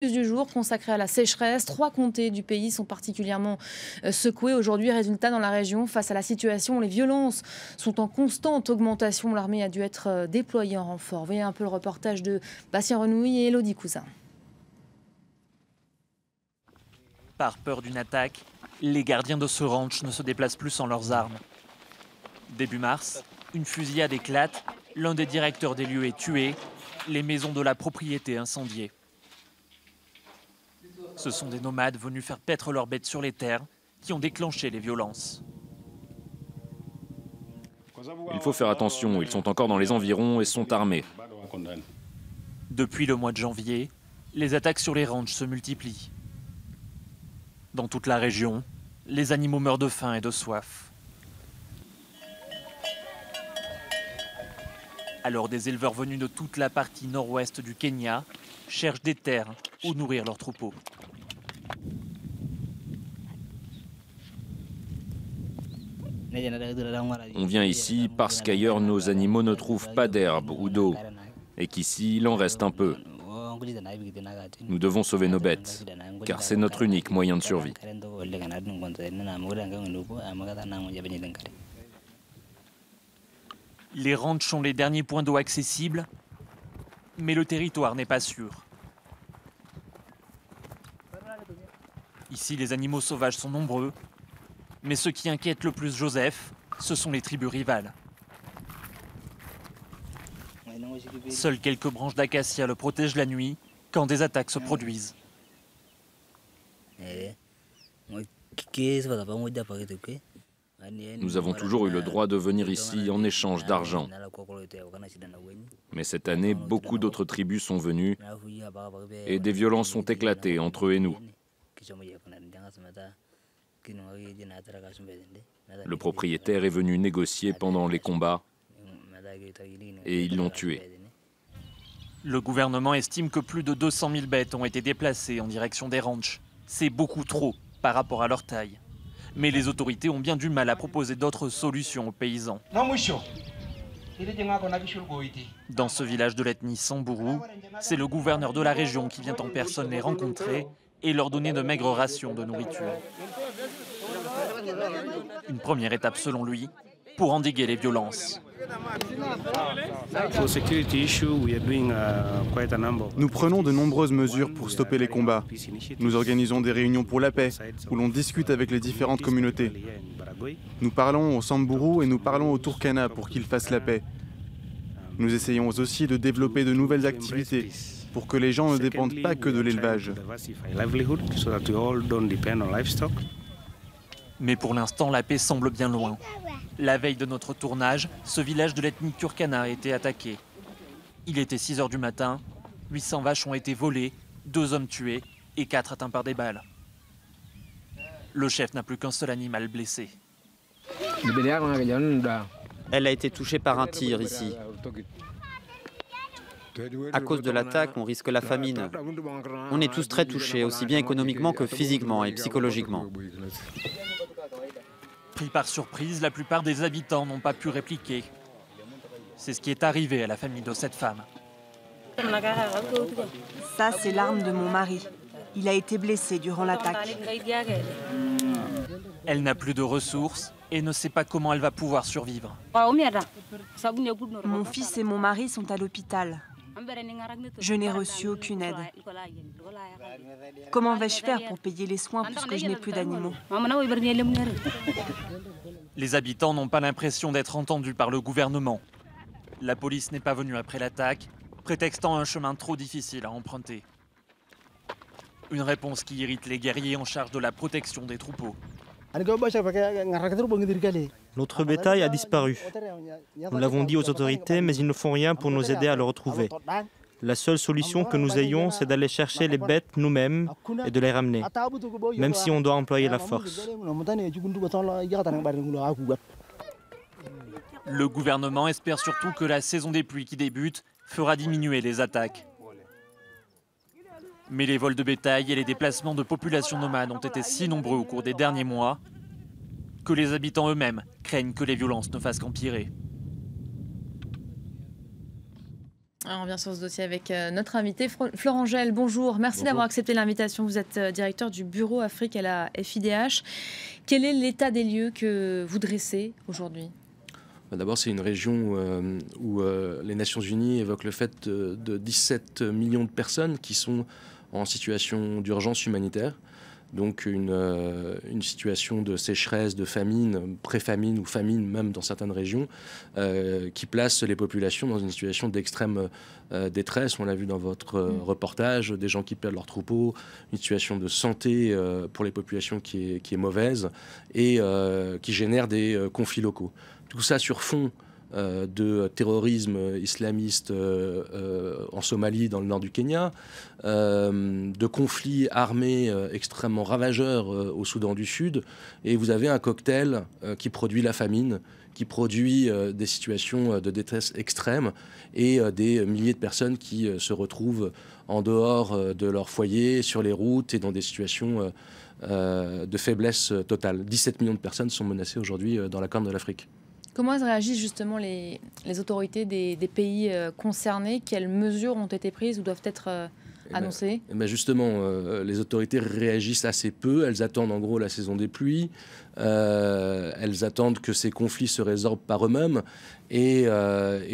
Du jour consacré à la sécheresse. 3 comtés du pays sont particulièrement secoués aujourd'hui. Résultat, dans la région, face à la situation, les violences sont en constante augmentation. L'armée a dû être déployée en renfort. Voyez un peu le reportage de Bastien Renouille et Elodie Cousin. Par peur d'une attaque, les gardiens de ce ranch ne se déplacent plus sans leurs armes. Début mars, une fusillade éclate, l'un des directeurs des lieux est tué, les maisons de la propriété incendiées. Ce sont des nomades venus faire paître leurs bêtes sur les terres qui ont déclenché les violences. Il faut faire attention, ils sont encore dans les environs et sont armés. Depuis le mois de janvier, les attaques sur les ranchs se multiplient. Dans toute la région, les animaux meurent de faim et de soif. Alors des éleveurs venus de toute la partie nord-ouest du Kenya cherchent des terres où nourrir leurs troupeaux. On vient ici parce qu'ailleurs nos animaux ne trouvent pas d'herbe ou d'eau, et qu'ici il en reste un peu. Nous devons sauver nos bêtes, car c'est notre unique moyen de survie. Les ranchs sont les derniers points d'eau accessibles, mais le territoire n'est pas sûr. Ici, les animaux sauvages sont nombreux, mais ce qui inquiète le plus Joseph, ce sont les tribus rivales. Seules quelques branches d'acacia le protègent la nuit quand des attaques se produisent. Nous avons toujours eu le droit de venir ici en échange d'argent. Mais cette année, beaucoup d'autres tribus sont venues et des violences ont éclaté entre eux et nous. Le propriétaire est venu négocier pendant les combats et ils l'ont tué. Le gouvernement estime que plus de 200 000 bêtes ont été déplacées en direction des ranchs. C'est beaucoup trop par rapport à leur taille. Mais les autorités ont bien du mal à proposer d'autres solutions aux paysans. Dans ce village de l'ethnie Samburu, c'est le gouverneur de la région qui vient en personne les rencontrer et leur donner de maigres rations de nourriture. Une première étape selon lui, pour endiguer les violences. Nous prenons de nombreuses mesures pour stopper les combats. Nous organisons des réunions pour la paix, où l'on discute avec les différentes communautés. Nous parlons aux Samburu et nous parlons aux Turkana pour qu'ils fassent la paix. Nous essayons aussi de développer de nouvelles activités, pour que les gens ne dépendent pas que de l'élevage. Mais pour l'instant, la paix semble bien loin. La veille de notre tournage, ce village de l'ethnie Turkana a été attaqué. Il était 6 h du matin, 800 vaches ont été volées, 2 hommes tués et 4 atteints par des balles. Le chef n'a plus qu'un seul animal blessé. Elle a été touchée par un tir ici. À cause de l'attaque, on risque la famine. On est tous très touchés, aussi bien économiquement que physiquement et psychologiquement. Pris par surprise, la plupart des habitants n'ont pas pu répliquer. C'est ce qui est arrivé à la famille de cette femme. Ça, c'est l'arme de mon mari. Il a été blessé durant l'attaque. Elle n'a plus de ressources et ne sait pas comment elle va pouvoir survivre. Mon fils et mon mari sont à l'hôpital. Je n'ai reçu aucune aide. Comment vais-je faire pour payer les soins puisque je n'ai plus d'animaux? Les habitants n'ont pas l'impression d'être entendus par le gouvernement. La police n'est pas venue après l'attaque, prétextant un chemin trop difficile à emprunter. Une réponse qui irrite les guerriers en charge de la protection des troupeaux. Notre bétail a disparu. Nous l'avons dit aux autorités, mais ils ne font rien pour nous aider à le retrouver. La seule solution que nous ayons, c'est d'aller chercher les bêtes nous-mêmes et de les ramener, même si on doit employer la force. Le gouvernement espère surtout que la saison des pluies qui débute fera diminuer les attaques. Mais les vols de bétail et les déplacements de populations nomades ont été si nombreux au cours des derniers mois que les habitants eux-mêmes craignent que les violences ne fassent qu'empirer. Alors, on revient sur ce dossier avec notre invité, Florent Gel. Bonjour, merci d'avoir accepté l'invitation. Vous êtes directeur du bureau Afrique à la FIDH. Quel est l'état des lieux que vous dressez aujourd'hui ? D'abord, c'est une région où les Nations Unies évoquent le fait de 17 millions de personnes qui sont en situation d'urgence humanitaire. Donc une situation de sécheresse, de famine, pré-famine ou famine même dans certaines régions, qui place les populations dans une situation d'extrême détresse. On l'a vu dans votre reportage, des gens qui perdent leurs troupeaux, une situation de santé pour les populations qui est mauvaise et qui génère des conflits locaux. Tout ça sur fond de terrorisme islamiste en Somalie, dans le nord du Kenya, de conflits armés extrêmement ravageurs au Soudan du Sud, et vous avez un cocktail qui produit la famine, qui produit des situations de détresse extrême et des milliers de personnes qui se retrouvent en dehors de leur foyer, sur les routes et dans des situations de faiblesse totale. 17 millions de personnes sont menacées aujourd'hui dans la Corne de l'Afrique. Comment réagissent justement les autorités des pays concernés? Quelles mesures ont été prises ou doivent être annoncées? Justement, les autorités réagissent assez peu. Elles attendent en gros la saison des pluies. Elles attendent que ces conflits se résorbent par eux-mêmes. Et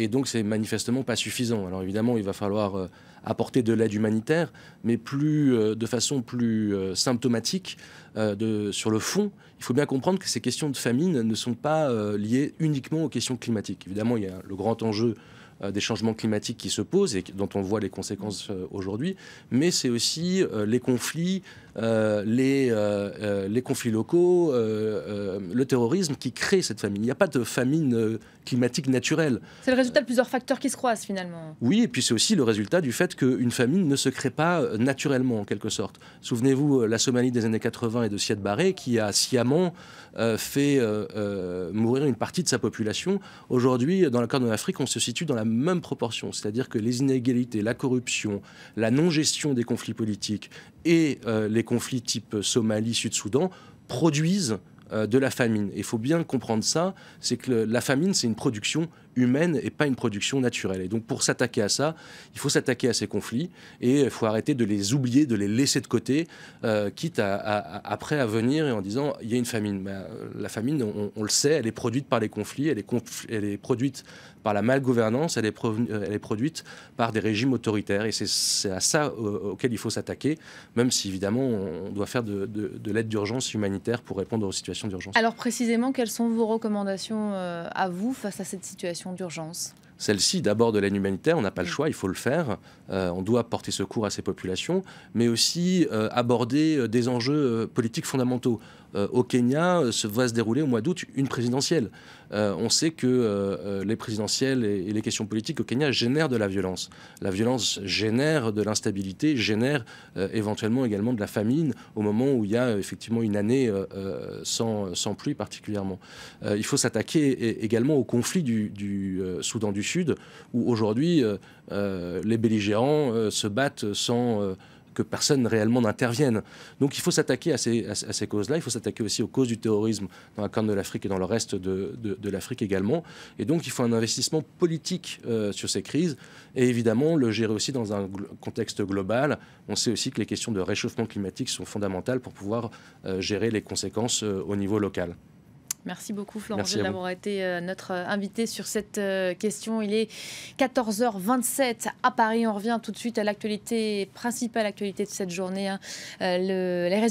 donc, c'est manifestement pas suffisant. Alors évidemment, il va falloir apporter de l'aide humanitaire, mais de façon plus symptomatique. Sur le fond, il faut bien comprendre que ces questions de famine ne sont pas liées uniquement aux questions climatiques. Évidemment, il y a le grand enjeu des changements climatiques qui se posent et dont on voit les conséquences aujourd'hui, mais c'est aussi les conflits, les conflits locaux, le terrorisme qui crée cette famine. Il n'y a pas de famine climatique naturelle. C'est le résultat de plusieurs facteurs qui se croisent finalement. Oui, et puis c'est aussi le résultat du fait qu'une famine ne se crée pas naturellement en quelque sorte. Souvenez-vous, la Somalie des années 80 et de Siad Barre qui a sciemment fait mourir une partie de sa population. Aujourd'hui, dans la Corne de l'Afrique, on se situe dans la même proportion, c'est-à-dire que les inégalités, la corruption, la non-gestion des conflits politiques et les conflits type Somalie, Sud-Soudan produisent de la famine. Il faut bien comprendre ça, c'est que la famine, c'est une production humaine et pas une production naturelle. Et donc pour s'attaquer à ça, il faut s'attaquer à ces conflits et il faut arrêter de les oublier, de les laisser de côté, quitte après à venir et en disant il y a une famine. La famine, on le sait, elle est produite par les conflits, elle est produite par la malgouvernance, elle est produite par des régimes autoritaires. Et c'est à ça auquel il faut s'attaquer, même si évidemment on doit faire de l'aide d'urgence humanitaire pour répondre aux situations d'urgence. Alors précisément, quelles sont vos recommandations à vous face à cette situation d'urgence? Celle-ci, d'abord de l'aide humanitaire, on n'a pas le choix, il faut le faire. On doit porter secours à ces populations, mais aussi aborder des enjeux politiques fondamentaux. Au Kenya, va se dérouler au mois d'août une présidentielle. On sait que les présidentielles et les questions politiques au Kenya génèrent de la violence. La violence génère de l'instabilité, génère éventuellement également de la famine au moment où il y a effectivement une année sans pluie particulièrement. Il faut s'attaquer également au conflit du Soudan du Sud, où aujourd'hui les belligérants se battent sans que personne réellement n'intervienne. Donc il faut s'attaquer à ces causes-là, il faut s'attaquer aussi aux causes du terrorisme dans la Corne de l'Afrique et dans le reste de l'Afrique également. Et donc il faut un investissement politique sur ces crises et évidemment le gérer aussi dans un contexte global. On sait aussi que les questions de réchauffement climatique sont fondamentales pour pouvoir gérer les conséquences au niveau local. Merci beaucoup Florent Gel d'avoir été notre invité sur cette question. Il est 14h27 à Paris. On revient tout de suite à l'actualité principale, l'actualité de cette journée. Les résultats